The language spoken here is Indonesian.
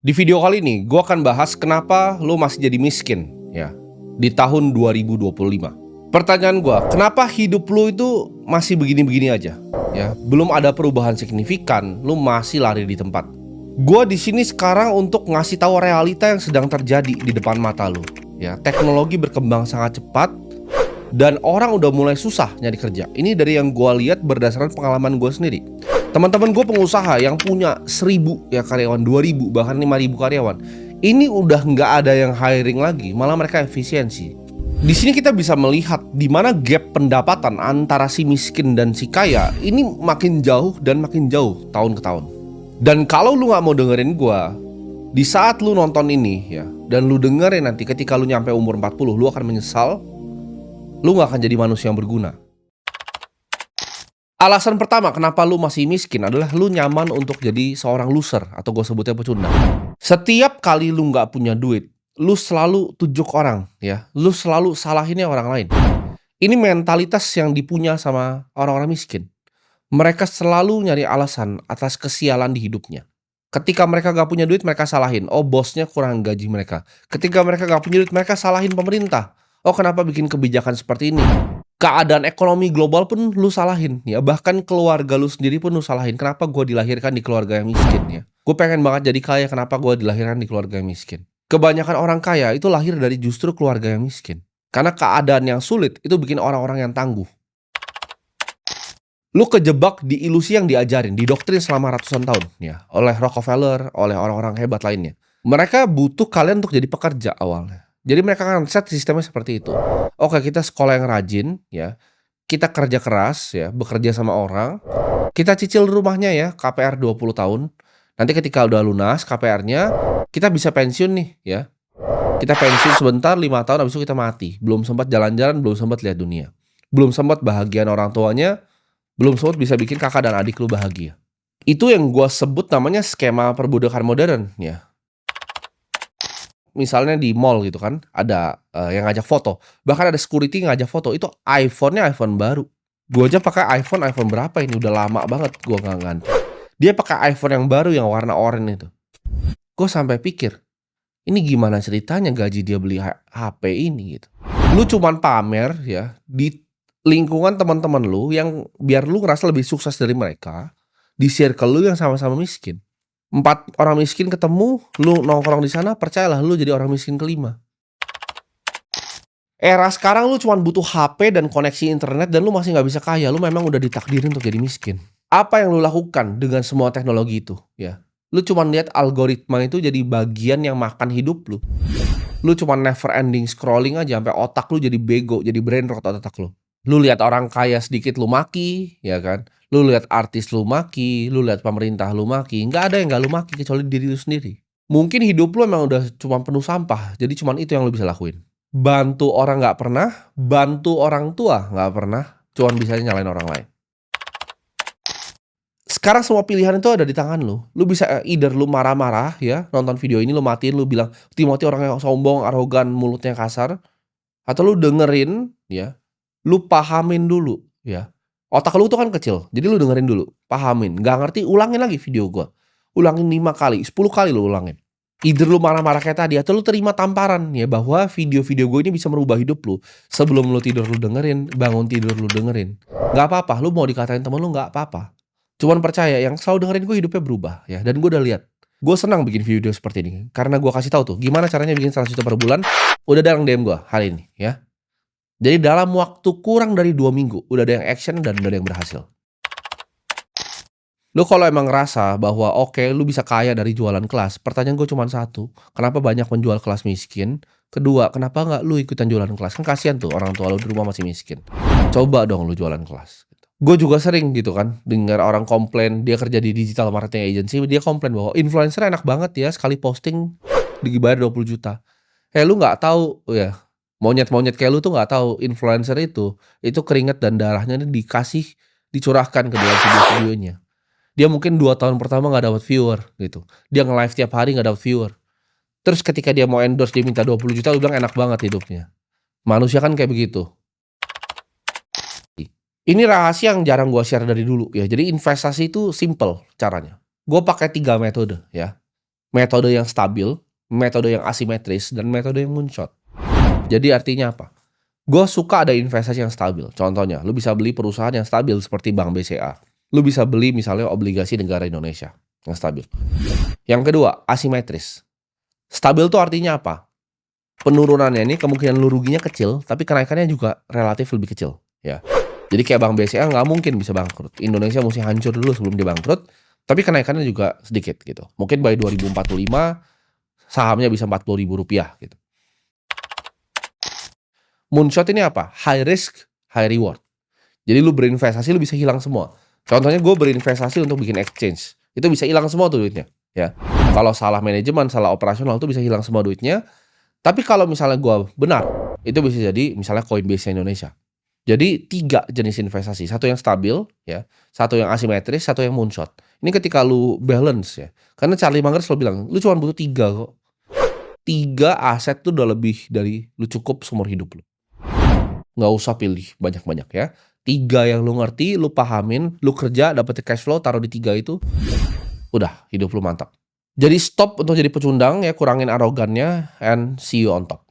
Di video kali ini, gue akan bahas kenapa lo masih jadi miskin ya di tahun 2025. Pertanyaan gue, kenapa hidup lo itu masih begini-begini aja? Ya, belum ada perubahan signifikan, lo masih lari di tempat. Gue di sini sekarang untuk ngasih tahu realita yang sedang terjadi di depan mata lo. Ya, teknologi berkembang sangat cepat dan orang udah mulai susah nyari kerja. Ini dari yang gue lihat berdasarkan pengalaman gue sendiri. Teman-teman gue pengusaha yang punya 1.000 ya karyawan, 2.000 bahkan 5.000 karyawan, ini udah nggak ada yang hiring lagi, malah mereka efisiensi. Di sini kita bisa melihat di mana gap pendapatan antara si miskin dan si kaya ini makin jauh dan makin jauh tahun ke tahun. Dan kalau lu nggak mau dengerin gue, di saat lu nonton ini ya, dan lu dengerin nanti ketika lu nyampe umur 40, lu akan menyesal. Lu nggak akan jadi manusia yang berguna. Alasan pertama kenapa lu masih miskin adalah lu nyaman untuk jadi seorang loser atau gue sebutnya pecundang. Setiap kali lu nggak punya duit, lu selalu tujuk orang ya, lu selalu salahinnya orang lain. Ini mentalitas yang dipunya sama orang-orang miskin. Mereka selalu nyari alasan atas kesialan di hidupnya. Ketika mereka gak punya duit, mereka salahin, oh bosnya kurang gaji mereka. Ketika mereka gak punya duit, mereka salahin pemerintah. Oh kenapa bikin kebijakan seperti ini? Keadaan ekonomi global pun lu salahin ya, bahkan keluarga lu sendiri pun lu salahin. Kenapa gue dilahirkan di keluarga yang miskin ya? Gue pengen banget jadi kaya, kenapa gue dilahirkan di keluarga yang miskin? Kebanyakan orang kaya itu lahir dari justru keluarga yang miskin. Karena keadaan yang sulit itu bikin orang-orang yang tangguh. Lu kejebak di ilusi yang diajarin, didoktrin selama ratusan tahun ya, oleh Rockefeller, oleh orang-orang hebat lainnya. Mereka butuh kalian untuk jadi pekerja awalnya. Jadi mereka kan set sistemnya seperti itu. Oke, kita sekolah yang rajin ya. Kita kerja keras ya, bekerja sama orang. Kita cicil rumahnya ya, KPR 20 tahun. Nanti ketika udah lunas KPR-nya, kita bisa pensiun nih ya. Kita pensiun sebentar 5 tahun, habis itu kita mati. Belum sempat jalan-jalan, belum sempat lihat dunia. Belum sempat bahagian orang tuanya, belum sempat bisa bikin kakak dan adik lu bahagia. Itu yang gua sebut namanya skema perbudakan modern ya. Misalnya di mall gitu kan, ada yang ngajak foto, bahkan ada security ngajak foto, itu iPhone-nya iPhone baru. Gua aja pakai iPhone berapa ini, udah lama banget gua nggak ganti. Dia pakai iPhone yang baru yang warna oranye itu. Gue sampai pikir, ini gimana ceritanya gaji dia beli HP ini gitu. Lu cuman pamer ya di lingkungan teman-teman lu yang biar lu ngerasa lebih sukses dari mereka, di circle lu yang sama-sama miskin. 4 orang miskin ketemu, lu nongkrong di sana, percayalah lu jadi orang miskin kelima. Era sekarang lu cuman butuh HP dan koneksi internet dan lu masih nggak bisa kaya, lu memang udah ditakdirin untuk jadi miskin. Apa yang lu lakukan dengan semua teknologi itu ya? Lu cuman lihat algoritma itu jadi bagian yang makan hidup lu. Lu cuman never ending scrolling aja sampai otak lu jadi bego, jadi brain rot otak lu. Lu lihat orang kaya sedikit lu maki, ya kan? Lu lihat artis lu maki, lu lihat pemerintah lu maki, nggak ada yang nggak lu maki kecuali diri lu sendiri. Mungkin hidup lu emang udah cuma penuh sampah, jadi cuman itu yang lu bisa lakuin. Bantu orang nggak pernah, bantu orang tua nggak pernah, cuman bisa nyalain orang lain. Sekarang semua pilihan itu ada di tangan lu. Lu bisa either lu marah-marah ya, nonton video ini lu matiin, lu bilang, "Timothy orang yang sombong, arogan, mulutnya kasar." Atau lu dengerin ya, lu pahamin dulu ya. Otak lu tuh kan kecil, jadi lu dengerin dulu, pahamin, nggak ngerti ulangin lagi video gua. Ulangin 5 kali, 10 kali lu ulangin. Either lu marah-marah kayak tadi atau lu terima tamparan ya bahwa video-video gue ini bisa merubah hidup lu. Sebelum lu tidur lu dengerin, bangun tidur lu dengerin. Nggak apa-apa, lu mau dikatain temen lu nggak apa-apa. Cuman percaya yang selalu dengerin gue hidupnya berubah ya, dan gue udah lihat. Gue senang bikin video seperti ini karena gue kasih tahu tuh gimana caranya bikin 100 juta per bulan. Udah ada yang DM gue hari ini ya. Jadi dalam waktu kurang dari 2 minggu udah ada yang action dan udah ada yang berhasil. Lu kalau emang ngerasa bahwa oke lu bisa kaya dari jualan kelas, pertanyaan gue cuma satu, kenapa banyak penjual kelas miskin? Kedua, kenapa nggak lu ikutan jualan kelas? Kan kasihan tuh orang tua lu di rumah masih miskin. Coba dong lu jualan kelas. Gue juga sering gitu kan dengar orang komplain, dia kerja di digital marketing agency, dia komplain bahwa influencer enak banget ya, sekali posting dibayar 20 juta. Lu nggak tahu ya, monyet-monyet kayak lu tuh nggak tahu influencer itu keringat dan darahnya dicurahkan ke dalam video-videonya. Dia mungkin 2 tahun pertama nggak dapat viewer gitu. Dia nge-live tiap hari nggak dapat viewer. Terus ketika dia mau endorse dia minta 20 juta, lu bilang enak banget hidupnya. Manusia kan kayak begitu. Ini rahasia yang jarang gua share dari dulu ya. Jadi investasi itu simple caranya. Gua pakai 3 metode ya. metode yang stabil, metode yang asimetris, dan metode yang moonshot. Jadi artinya apa? Gue suka ada investasi yang stabil. Contohnya, lu bisa beli perusahaan yang stabil seperti Bank BCA. Lu bisa beli misalnya obligasi negara Indonesia yang stabil. Yang kedua, asimetris. Stabil tuh artinya apa? Penurunannya ini kemungkinan lu ruginya kecil, tapi kenaikannya juga relatif lebih kecil. Ya. Jadi kayak Bank BCA nggak mungkin bisa bangkrut. Indonesia mesti hancur dulu sebelum dia bangkrut, tapi kenaikannya juga sedikit gitu. Mungkin by 2045 sahamnya bisa Rp40.000 gitu. Moonshot ini apa? High risk, high reward. Jadi lu berinvestasi lu bisa hilang semua. Contohnya gue berinvestasi untuk bikin exchange. Itu bisa hilang semua tuh duitnya, ya. Kalau salah manajemen, salah operasional tuh bisa hilang semua duitnya. Tapi kalau misalnya gue benar, itu bisa jadi misalnya Coinbase Indonesia. Jadi 3 jenis investasi, satu yang stabil, ya, satu yang asimetris, satu yang moonshot. Ini ketika lu balance ya. Karena Charlie Munger selalu bilang, lu cuma butuh 3 kok. 3 aset tuh udah lebih dari lu cukup seumur hidup lu. Nggak usah pilih banyak-banyak ya. 3 yang lu ngerti, lu pahamin, lu kerja, dapet cash flow, taruh di 3 itu, udah hidup lu mantap. Jadi stop untuk jadi pecundang ya, kurangin arogannya, and see you on top.